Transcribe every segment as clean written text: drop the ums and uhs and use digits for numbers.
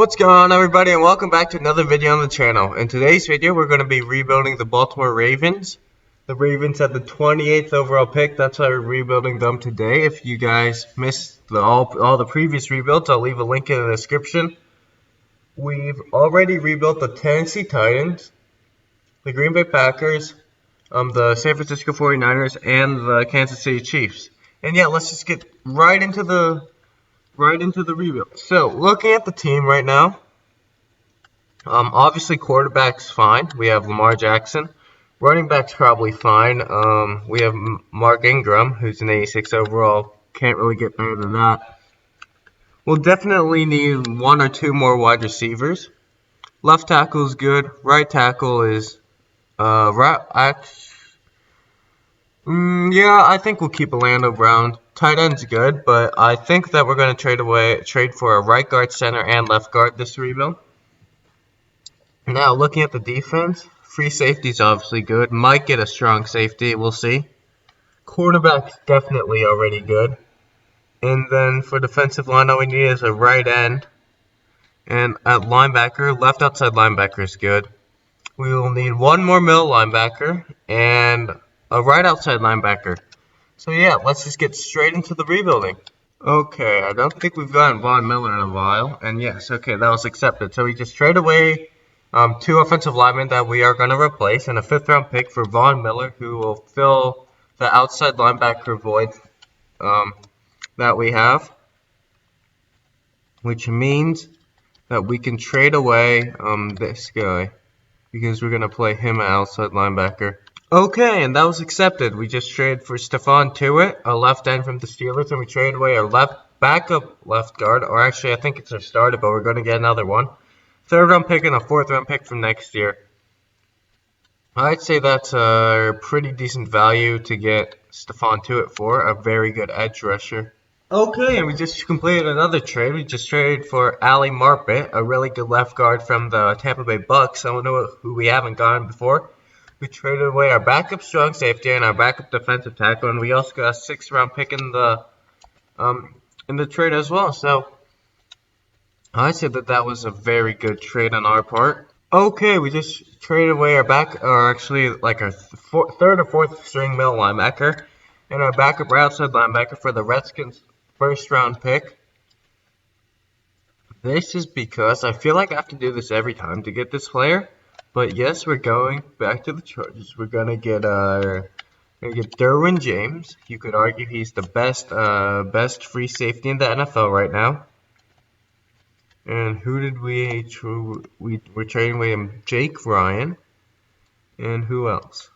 What's going on, everybody, and welcome back to another video on the channel. In today's video, we're going to be rebuilding the Baltimore Ravens. The Ravens had the 28th overall pick. That's why we're rebuilding them today. If you guys missed all the previous rebuilds, I'll leave a link in the description. We've already rebuilt the Tennessee Titans, the Green Bay Packers, the San Francisco 49ers, and the Kansas City Chiefs. And yeah, let's just get right into the rebuild. So, looking at the team right now, obviously quarterback's fine. We have Lamar Jackson. Running back's probably fine. We have Mark Ingram, who's an 86 overall. Can't really get better than that. We'll definitely need one or two more wide receivers. Left tackle is good. Right tackle is yeah, I think we'll keep Orlando Brown. Tight end's good, but I think that we're going to trade for a right guard, center, and left guard this rebuild. Now, looking at the defense, free safety's obviously good. Might get a strong safety, we'll see. Quarterback's definitely already good. And then for defensive line, all we need is a right end. And at linebacker, left outside linebacker is good. We will need one more middle linebacker and a right outside linebacker. So yeah, let's just get straight into the rebuilding. Okay, I don't think we've gotten Von Miller in a while. And yes, okay, that was accepted. So we just trade away two offensive linemen that we are going to replace, and a 5th round pick for Von Miller, who will fill the outside linebacker void that we have, which means that we can trade away this guy, because we're going to play him at outside linebacker. Okay, and that was accepted. We just traded for Stephon Tuitt, a left end from the Steelers, and we traded away our backup left guard, or actually I think it's our starter, but we're going to get another one. 3rd round pick and a 4th round pick from next year. I'd say that's a pretty decent value to get Stephon Tuitt for, a very good edge rusher. Okay, and we just completed another trade. We just traded for Ali Marpet, a really good left guard from the Tampa Bay Bucks. I don't know who we haven't gotten before. We traded away our backup strong safety and our backup defensive tackle, and we also got a 6th round pick in the trade as well. So I said that was a very good trade on our part. Okay, we just traded away our our 3rd or 4th string middle linebacker and our backup right outside linebacker for the Redskins' 1st round pick. This is because I feel like I have to do this every time to get this player. But yes, we're going back to the Chargers. We're gonna get Derwin James. You could argue he's the best free safety in the NFL right now. And who did we're trading away him? Jake Ryan. And who else?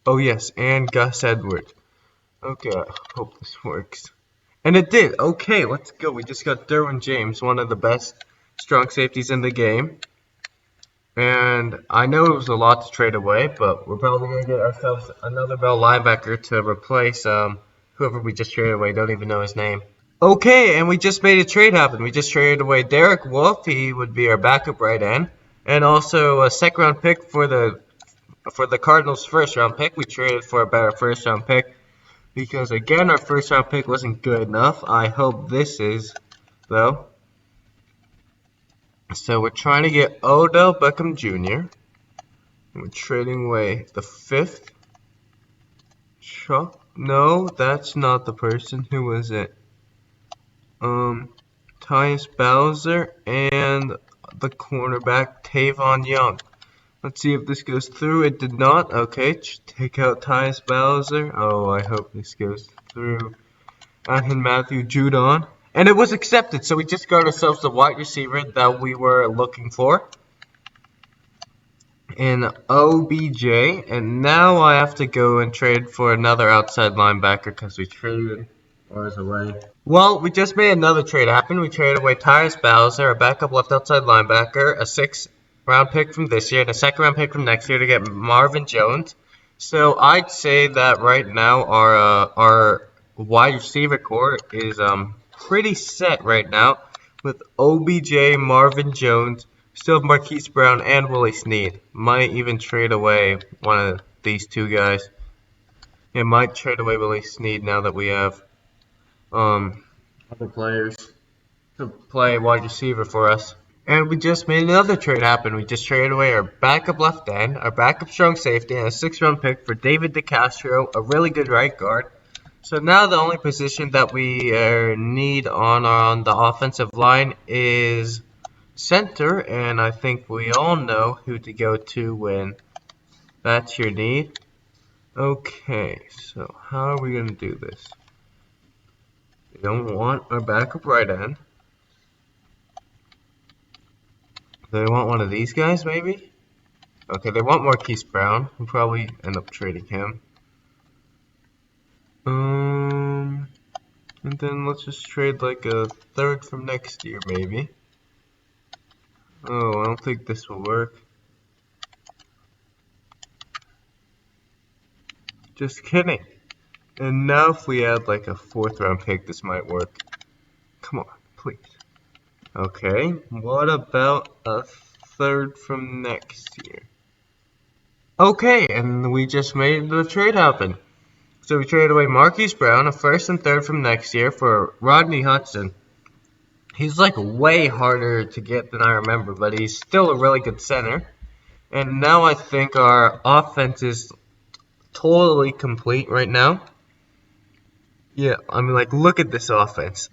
Oh yes, and Gus Edwards. Okay, I hope this works. And it did. Okay, let's go. We just got Derwin James, one of the best strong safeties in the game. And I know it was a lot to trade away, but we're probably going to get ourselves another middle linebacker to replace whoever we just traded away. Don't even know his name. Okay, and we just made a trade happen. We just traded away Derek Wolfe. He would be our backup right end, and also a 2nd round pick for the Cardinals' 1st round pick. We traded for a better 1st round pick because again our 1st round pick wasn't good enough. I hope this is though. So we're trying to get Odell Beckham Jr. We're trading away the 5th. Chuck? No, that's not the person. Who was it? Tyus Bowser and the cornerback Tavon Young. Let's see if this goes through. It did not. Okay, take out Tyus Bowser. Oh, I hope this goes through. And Matthew Judon. And it was accepted, so we just got ourselves the wide receiver that we were looking for in OBJ. And now I have to go and trade for another outside linebacker because we traded ours away. Well, we just made another trade happen. We traded away Tyus Bowser, a backup left outside linebacker, a 6th round pick from this year, and a 2nd round pick from next year to get Marvin Jones. So I'd say that right now our wide receiver core is pretty set right now with OBJ, Marvin Jones, still have Marquise Brown, and Willie Snead. Might even trade away one of these two guys. Yeah, might trade away Willie Snead now that we have other players. to play wide receiver for us. And we just made another trade happen. We just traded away our backup left end, our backup strong safety, and a 6th-round pick for David DeCastro, a really good right guard. So now the only position that we need on the offensive line is center, and I think we all know who to go to when that's your need. Okay, so how are we going to do this? We don't want our backup right end. Do they want one of these guys, maybe? Okay, they want Marquise Brown. We'll probably end up trading him. And then let's just trade like a 3rd from next year, maybe. Oh, I don't think this will work. Just kidding. And now if we add like a 4th-round pick, this might work. Come on, please. Okay, what about a 3rd from next year? Okay, and we just made the trade happen. So we traded away Marquise Brown, a 1st and 3rd from next year, for Rodney Hudson. He's like way harder to get than I remember, but he's still a really good center. And now I think our offense is totally complete right now. Yeah, I mean, like, look at this offense.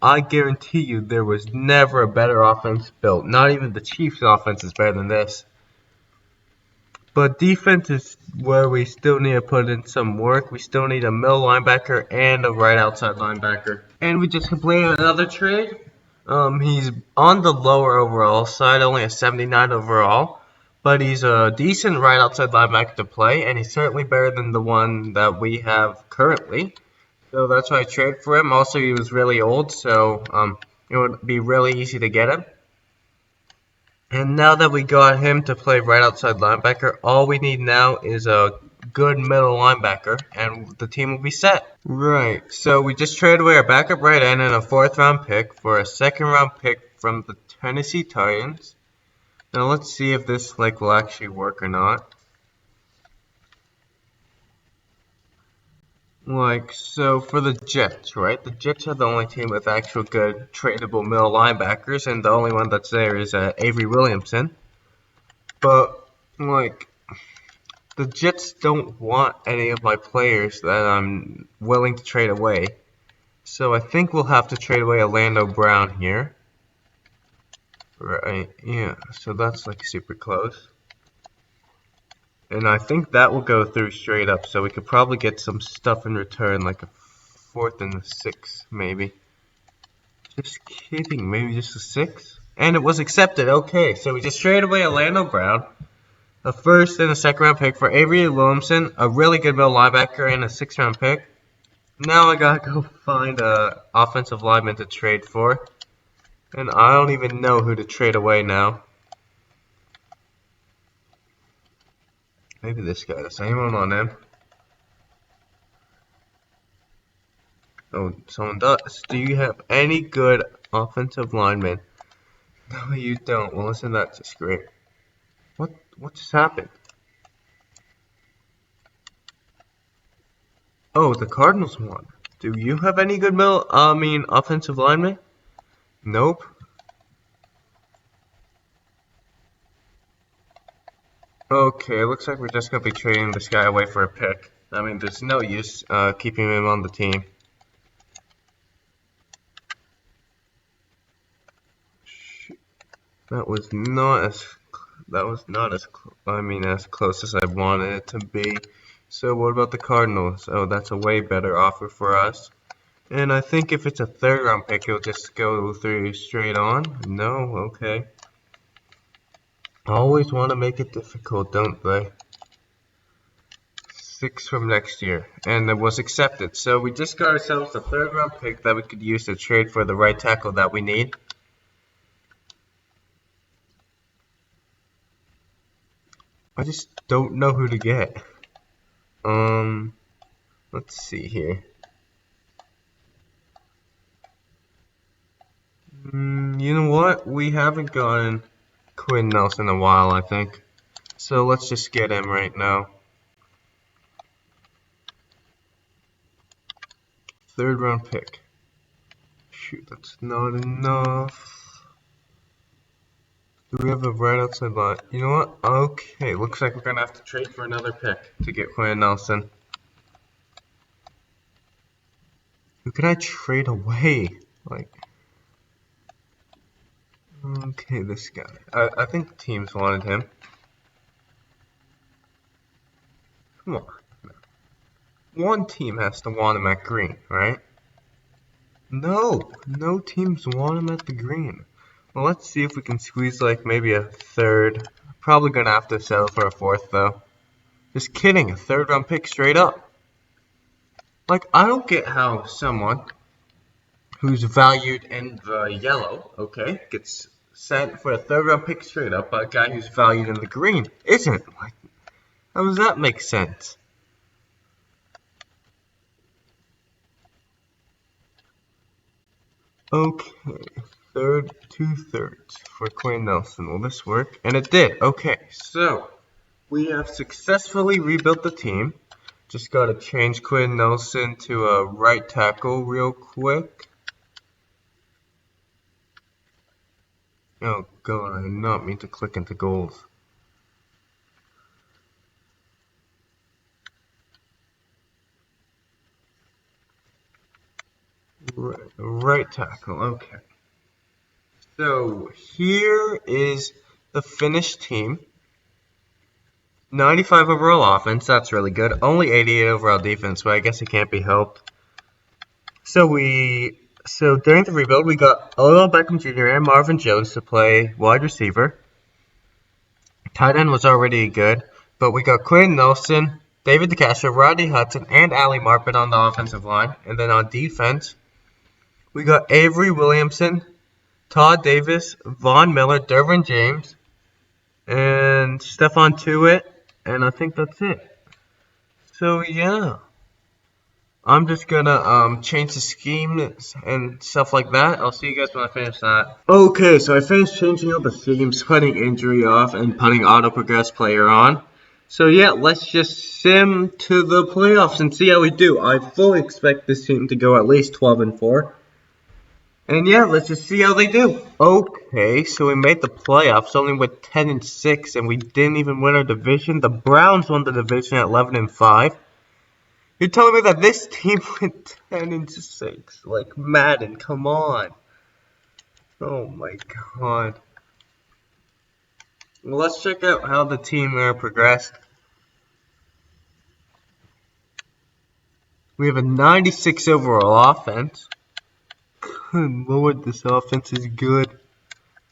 I guarantee you, there was never a better offense built. Not even the Chiefs' offense is better than this. But defense is where we still need to put in some work. We still need a middle linebacker and a right outside linebacker. And we just completed another trade. He's on the lower overall side, only a 79 overall. But he's a decent right outside linebacker to play, and he's certainly better than the one that we have currently. So that's why I traded for him. Also, he was really old, so it would be really easy to get him. And now that we got him to play right outside linebacker, all we need now is a good middle linebacker, and the team will be set. Right, so we just traded away our backup right end and a 4th-round pick for a 2nd-round pick from the Tennessee Titans. Now let's see if this will actually work or not. So for the Jets, right? The Jets are the only team with actual good tradable middle linebackers, and the only one that's there is Avery Williamson. But, the Jets don't want any of my players that I'm willing to trade away. So I think we'll have to trade away Orlando Brown here. Right, yeah, so that's super close. And I think that will go through straight up, so we could probably get some stuff in return, like a 4th and a 6th, maybe. Just kidding, maybe just a 6th? And it was accepted, okay, so we just traded away Orlando Brown, a 1st and a 2nd-round pick for Avery Williamson, a really good middle linebacker, and a 6th-round pick. Now I gotta go find a offensive lineman to trade for. And I don't even know who to trade away now. Maybe this guy. Does anyone on him? Oh, someone does. Do you have any good offensive linemen? No, you don't. Well, isn't that just great? What just happened? Oh, the Cardinals won. Do you have any good offensive linemen? Nope. Okay, looks like we're just gonna be trading this guy away for a pick. I mean, there's no use keeping him on the team. That was not as close as I wanted it to be. So what about the Cardinals? Oh, that's a way better offer for us. And I think if it's a 3rd-round pick, it'll just go through straight on. No, okay. Always want to make it difficult, don't they? 6 from next year, and it was accepted. So we just got ourselves a 3rd-round pick that we could use to trade for the right tackle that we need. I just don't know who to get. Let's see here. You know what? We haven't gotten Quinn Nelson in a while, I think. So let's just get him right now. 3rd-round pick. Shoot, that's not enough. Do we have a right outside line? You know what? Okay, looks like we're gonna have to trade for another pick to get Quinn Nelson. Who can I trade away? Like, okay, this guy. I think teams wanted him. Come on. One team has to want him at green, right? No teams want him at the green. Well, let's see if we can squeeze like maybe a third. Probably gonna have to settle for a fourth though. Just kidding, a third round pick straight up. Like, I don't get how someone who's valued in the yellow, okay, gets sent for a third round pick straight up by a guy who's valued in the green isn't. Like, how does that make sense? Okay, two thirds for Quinn Nelson. Will this work? And it did. Okay, so we have successfully rebuilt the team. Just gotta change Quinn Nelson to a right tackle real quick. Oh god, I did not mean to click into goals. Right tackle, okay. So here is the finished team. 95 overall offense, that's really good. Only 88 overall defense, but I guess it can't be helped. So during the rebuild, we got Odell Beckham Jr. and Marvin Jones to play wide receiver. Tight end was already good, but we got Quinn Nelson, David DeCastro, Rodney Hudson, and Ali Marpet on the offensive line. And then on defense, we got Avery Williamson, Todd Davis, Von Miller, Derwin James, and Stephon Tuitt, and I think that's it. So yeah, I'm just gonna change the scheme and stuff like that. I'll see you guys when I finish that. Okay, so I finished changing all the schemes, putting injury off and putting auto progress player on. So yeah, let's just sim to the playoffs and see how we do. I fully expect this team to go at least 12-4. And yeah, let's just see how they do. Okay, so we made the playoffs only with 10-6, and we didn't even win our division. The Browns won the division at 11-5. You're telling me that this team went 10-6? Like Madden, come on. Oh my god. Well, let's check out how the team progressed. We have a 96 overall offense. Good lord, this offense is good.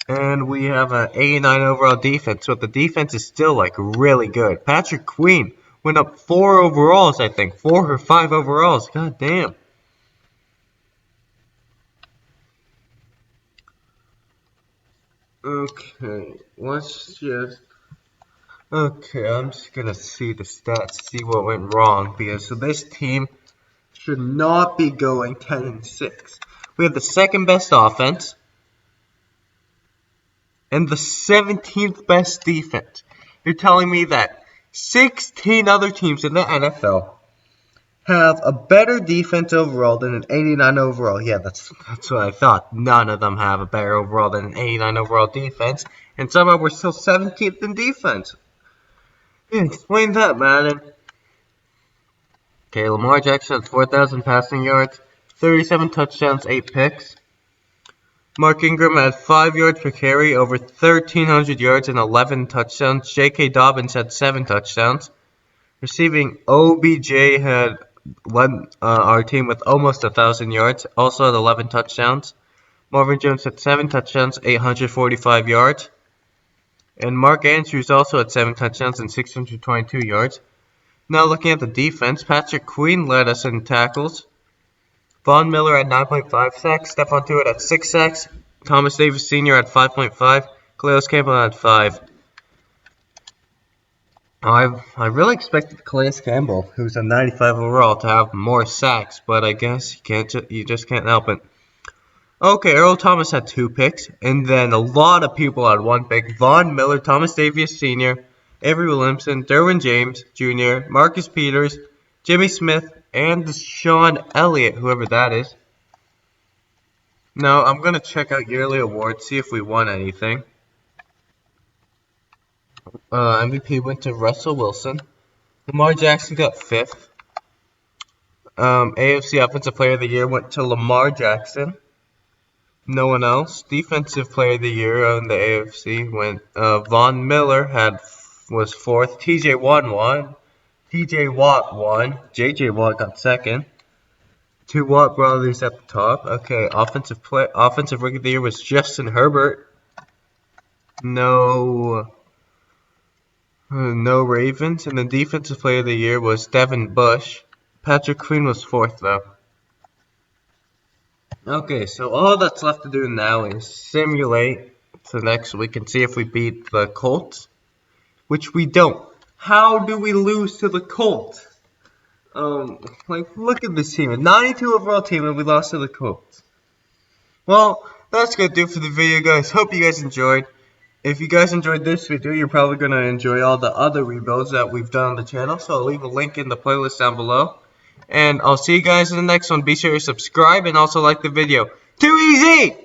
And we have an 89 overall defense, but the defense is still like really good. Patrick Queen went up 4 overalls, I think. 4 or 5 overalls. God damn. Okay, let's just... Okay, I'm just gonna see the stats, see what went wrong, because so this team should not be going 10-6. We have the second best offense and the 17th best defense. You're telling me that 16 other teams in the NFL have a better defense overall than an 89 overall. Yeah, that's what I thought. None of them have a better overall than an 89 overall defense, and somehow we're still 17th in defense. Yeah, explain that, Madden. Okay, Lamar Jackson has 4,000 passing yards, 37 touchdowns, 8 picks. Mark Ingram had 5 yards per carry, over 1,300 yards and 11 touchdowns. J.K. Dobbins had 7 touchdowns. Receiving, OBJ had led our team with almost 1,000 yards, also had 11 touchdowns. Marvin Jones had 7 touchdowns, 845 yards. And Mark Andrews also had 7 touchdowns and 622 yards. Now looking at the defense, Patrick Queen led us in tackles. Von Miller at 9.5 sacks, Stephon Tuitt at 6 sacks, Thomas Davis Sr. at 5.5, Calais Campbell at 5. I really expected Calais Campbell, who's a 95 overall, to have more sacks, but I guess you just can't help it. Okay, Earl Thomas had 2 picks, and then a lot of people had 1 pick. Von Miller, Thomas Davis Sr., Avery Williamson, Derwin James Jr., Marcus Peters, Jimmy Smith, and Sean Elliott, whoever that is. No, I'm gonna check out yearly awards, see if we won anything. MVP went to Russell Wilson. Lamar Jackson got 5th. AFC Offensive Player of the Year went to Lamar Jackson. No one else. Defensive Player of the Year on the AFC went. Von Miller was 4th. T.J. Watt won. T.J. Watt won. J.J. Watt got 2nd. 2 Watt brothers at the top. Okay, Offensive Rookie of the Year was Justin Herbert. No Ravens, and the Defensive Player of the Year was Devin Bush. Patrick Queen was 4th though. Okay, so all that's left to do now is simulate so next week and see if we beat the Colts, which we don't. How do we lose to the Colts? Look at this team, a 92 overall team, and we lost to the Colts. Well, that's gonna do for the video, guys. Hope you guys enjoyed. If you guys enjoyed this video, you're probably going to enjoy all the other rebuilds that we've done on the channel. So I'll leave a link in the playlist down below. And I'll see you guys in the next one. Be sure to subscribe and also like the video. Too easy!